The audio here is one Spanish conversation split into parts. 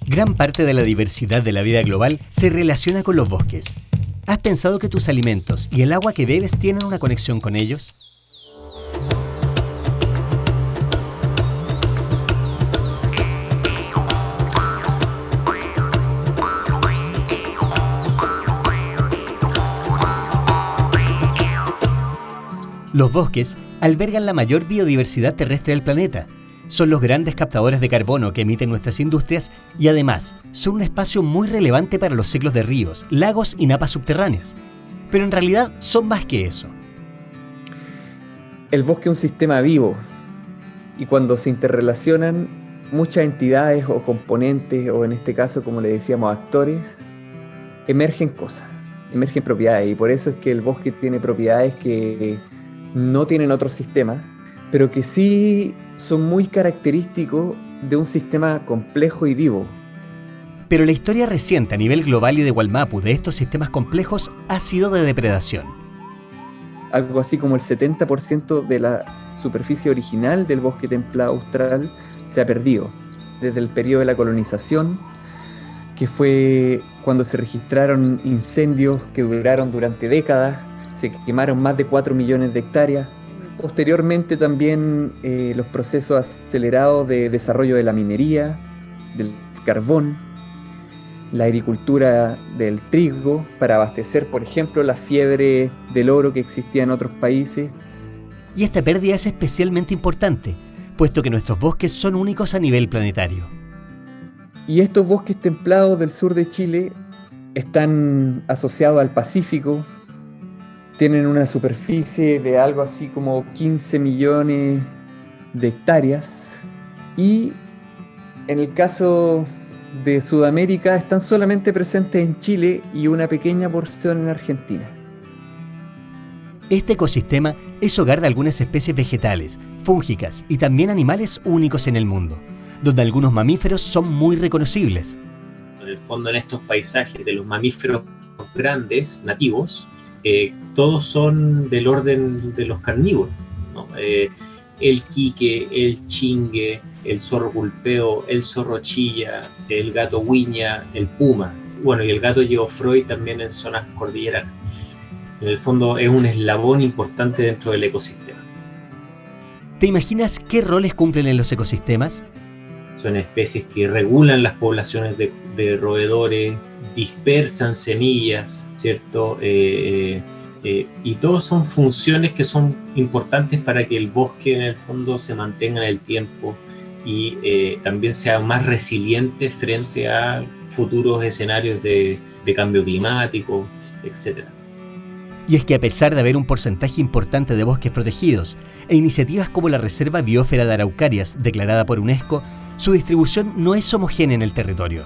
Gran parte de la diversidad de la vida global se relaciona con los bosques. ¿Has pensado que tus alimentos y el agua que bebes tienen una conexión con ellos? Los bosques albergan la mayor biodiversidad terrestre del planeta. Son los grandes captadores de carbono que emiten nuestras industrias y además son un espacio muy relevante para los ciclos de ríos, lagos y napas subterráneas. Pero en realidad son más que eso. El bosque es un sistema vivo y cuando se interrelacionan muchas entidades o componentes, o en este caso, como le decíamos, actores, emergen cosas, emergen propiedades, y por eso es que el bosque tiene propiedades que no tienen otros sistemas, pero que sí son muy característicos de un sistema complejo y vivo. Pero la historia reciente a nivel global y de Wallmapu de estos sistemas complejos ha sido de depredación. Algo así como el 70% de la superficie original del bosque templado austral se ha perdido desde el periodo de la colonización, que fue cuando se registraron incendios que duraron durante décadas. Se quemaron más de 4 millones de hectáreas. Posteriormente también los procesos acelerados de desarrollo de la minería, del carbón, la agricultura del trigo para abastecer, por ejemplo, la fiebre del oro que existía en otros países. Y esta pérdida es especialmente importante, puesto que nuestros bosques son únicos a nivel planetario. Y estos bosques templados del sur de Chile están asociados al Pacífico. Tienen una superficie de algo así como 15 millones de hectáreas. Y en el caso de Sudamérica están solamente presentes en Chile y una pequeña porción en Argentina. Este ecosistema es hogar de algunas especies vegetales, fúngicas y también animales únicos en el mundo, donde algunos mamíferos son muy reconocibles. En el fondo, en estos paisajes de los mamíferos grandes, nativos, todos son del orden de los carnívoros, ¿no? El quique, el chingue, el zorro pulpeo, el zorro chilla, el gato huiña, el puma, bueno, y el gato geoffroy también en zonas cordilleranas. En el fondo es un eslabón importante dentro del ecosistema. ¿Te imaginas qué roles cumplen en los ecosistemas? Son especies que regulan las poblaciones de roedores, dispersan semillas, ¿cierto? Y todos son funciones que son importantes para que el bosque en el fondo se mantenga en el tiempo y también sea más resiliente frente a futuros escenarios de cambio climático, etc. Y es que a pesar de haber un porcentaje importante de bosques protegidos e iniciativas como la Reserva Biósfera de Araucarias, declarada por UNESCO, su distribución no es homogénea en el territorio.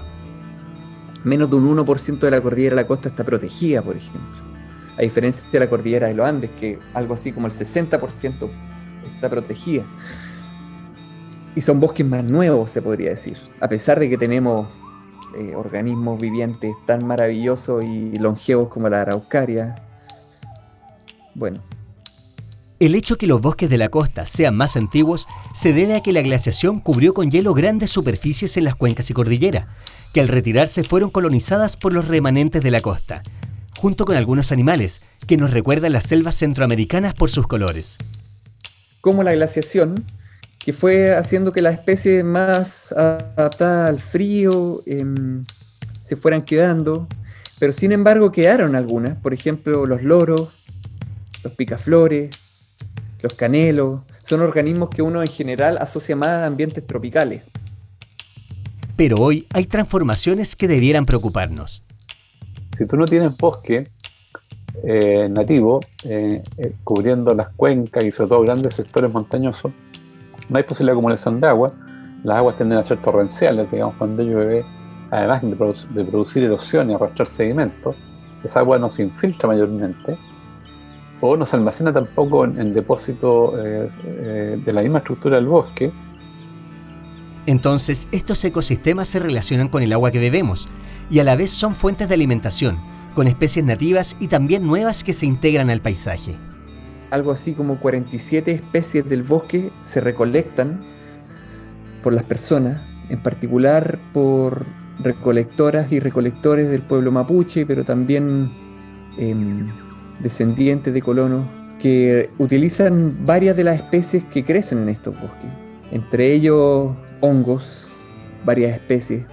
Menos de un 1% de la cordillera de la costa está protegida, por ejemplo. A diferencia de la cordillera de los Andes, que algo así como el 60% está protegida. Y son bosques más nuevos, se podría decir. A pesar de que tenemos organismos vivientes tan maravillosos y longevos como la araucaria. Bueno. El hecho que los bosques de la costa sean más antiguos se debe a que la glaciación cubrió con hielo grandes superficies en las cuencas y cordillera, que al retirarse fueron colonizadas por los remanentes de la costa, junto con algunos animales que nos recuerdan las selvas centroamericanas por sus colores. Como la glaciación, que fue haciendo que las especies más adaptadas al frío se fueran quedando, pero sin embargo quedaron algunas, por ejemplo los loros, los picaflores, los canelos, son organismos que uno en general asocia más a ambientes tropicales. Pero hoy hay transformaciones que debieran preocuparnos. Si tú no tienes bosque nativo cubriendo las cuencas y sobre todo grandes sectores montañosos, no hay posible acumulación de agua. Las aguas tienden a ser torrenciales, digamos, cuando llueve, además de producir erosión y arrastrar sedimentos. Esa agua no se infiltra mayormente o no se almacena tampoco en depósitos de la misma estructura del bosque. Entonces, estos ecosistemas se relacionan con el agua que bebemos y a la vez son fuentes de alimentación, con especies nativas y también nuevas que se integran al paisaje. Algo así como 47 especies del bosque se recolectan por las personas, en particular por recolectoras y recolectores del pueblo mapuche, pero también descendientes de colonos que utilizan varias de las especies que crecen en estos bosques. Entre ellos hongos, varias especies,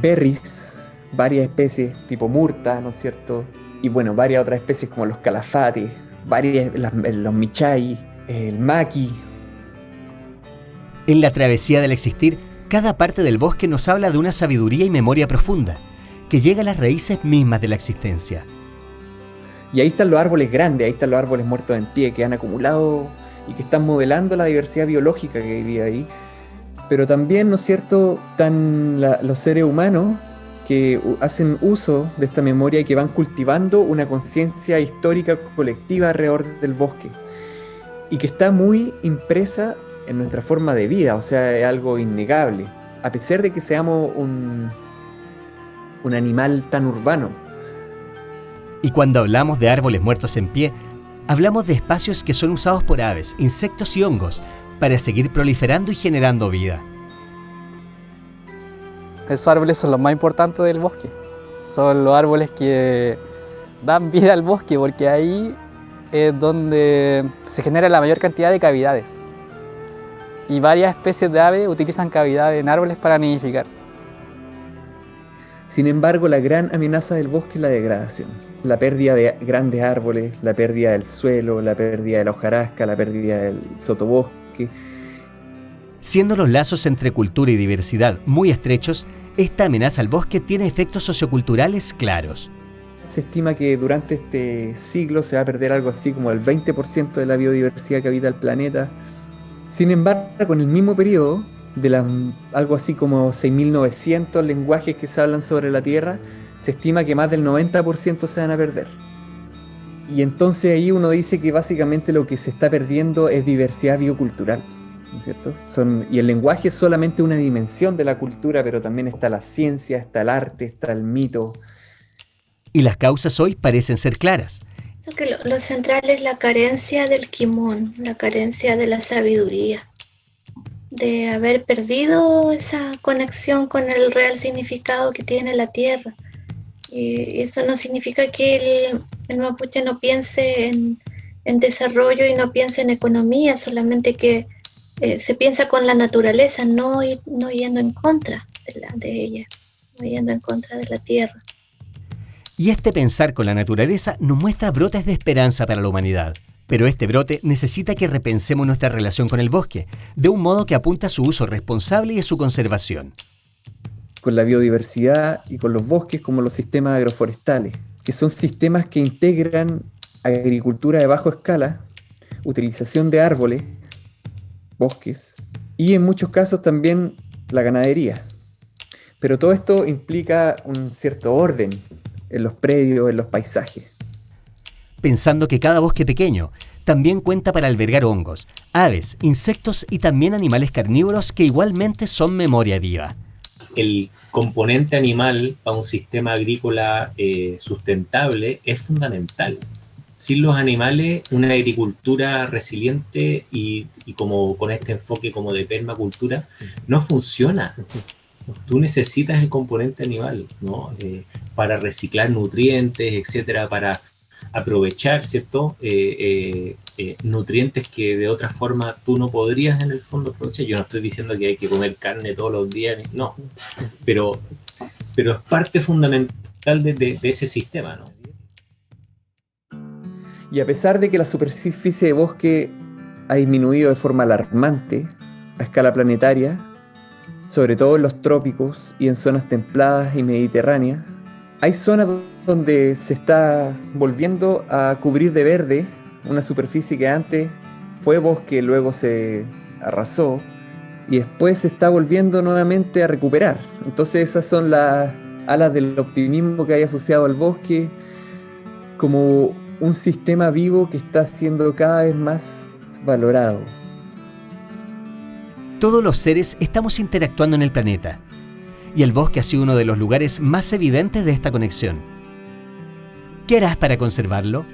berries, varias especies tipo murta, ¿no es cierto? Y bueno, varias otras especies como los calafates, los michay, el maqui. En la travesía del existir, cada parte del bosque nos habla de una sabiduría y memoria profunda, que llega a las raíces mismas de la existencia. Y ahí están los árboles grandes, ahí están los árboles muertos en pie, que han acumulado y que están modelando la diversidad biológica que vivía ahí. Pero también, ¿no es cierto?, están los seres humanos que hacen uso de esta memoria y que van cultivando una conciencia histórica colectiva alrededor del bosque. Y que está muy impresa en nuestra forma de vida, o sea, es algo innegable. A pesar de que seamos un animal tan urbano. Y cuando hablamos de árboles muertos en pie, hablamos de espacios que son usados por aves, insectos y hongos para seguir proliferando y generando vida. Esos árboles son los más importantes del bosque. Son los árboles que dan vida al bosque, porque ahí es donde se genera la mayor cantidad de cavidades. Y varias especies de aves utilizan cavidades en árboles para nidificar. Sin embargo, la gran amenaza del bosque es la degradación. La pérdida de grandes árboles, la pérdida del suelo, la pérdida de la hojarasca, la pérdida del sotobosque. Siendo los lazos entre cultura y diversidad muy estrechos, esta amenaza al bosque tiene efectos socioculturales claros. Se estima que durante este siglo se va a perder algo así como el 20% de la biodiversidad que habita el planeta. Sin embargo, en el mismo periodo, algo así como 6.900 lenguajes que se hablan sobre la Tierra, se estima que más del 90% se van a perder. Y entonces ahí uno dice que básicamente lo que se está perdiendo es diversidad biocultural, ¿no es cierto? Y el lenguaje es solamente una dimensión de la cultura, pero también está la ciencia, está el arte, está el mito. Y las causas hoy parecen ser claras. Que lo central es la carencia del kimón, la carencia de la sabiduría, de haber perdido esa conexión con el real significado que tiene la tierra. Y eso no significa que el mapuche no piense en desarrollo y no piense en economía, solamente que se piensa con la naturaleza, no yendo en contra de ella, no yendo en contra de la tierra. Y este pensar con la naturaleza nos muestra brotes de esperanza para la humanidad. Pero este brote necesita que repensemos nuestra relación con el bosque, de un modo que apunta a su uso responsable y a su conservación. Con la biodiversidad y con los bosques como los sistemas agroforestales, que son sistemas que integran agricultura de baja escala, utilización de árboles, bosques, y en muchos casos también la ganadería. Pero todo esto implica un cierto orden en los predios, en los paisajes. Pensando que cada bosque pequeño también cuenta para albergar hongos, aves, insectos y también animales carnívoros que igualmente son memoria viva. El componente animal para un sistema agrícola sustentable es fundamental. Sin los animales, una agricultura resiliente y como con este enfoque como de permacultura no funciona. Tú necesitas el componente animal, ¿no? Para reciclar nutrientes, etcétera, para aprovechar, ¿cierto? Nutrientes que de otra forma tú no podrías en el fondo aprovechar. Yo no estoy diciendo que hay que comer carne todos los días, no, pero es parte fundamental de ese sistema, ¿no? Y a pesar de que la superficie de bosque ha disminuido de forma alarmante a escala planetaria, sobre todo en los trópicos y en zonas templadas y mediterráneas, hay zonas donde se está volviendo a cubrir de verde una superficie que antes fue bosque, luego se arrasó y después se está volviendo nuevamente a recuperar. Entonces esas son las alas del optimismo que hay asociado al bosque como un sistema vivo que está siendo cada vez más valorado. Todos los seres estamos interactuando en el planeta, y el bosque ha sido uno de los lugares más evidentes de esta conexión. ¿Qué harás para conservarlo?